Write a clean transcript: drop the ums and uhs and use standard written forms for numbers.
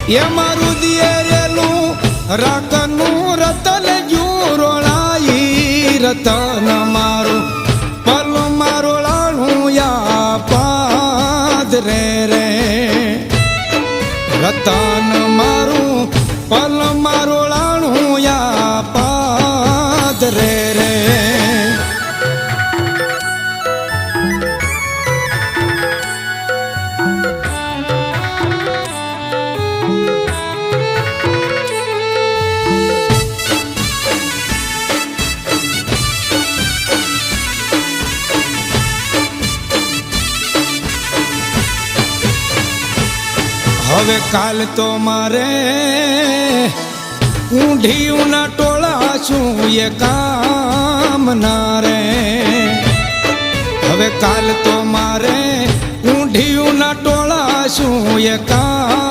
એ મારું દિયેરેલું રાખનું રતન જુરોળાઈ રતન મારું પલ મારોળાનું યા પાદ રે રે રતન મારું પલ મારોળાનું યા પાદ રે રે હવે કાલ તો મારે ઊંઢિયુંના ટોળા છું એ કામ ના રે હવે કાલ તો મારે ઊંઢિયુંના ટોળા છું એ કામ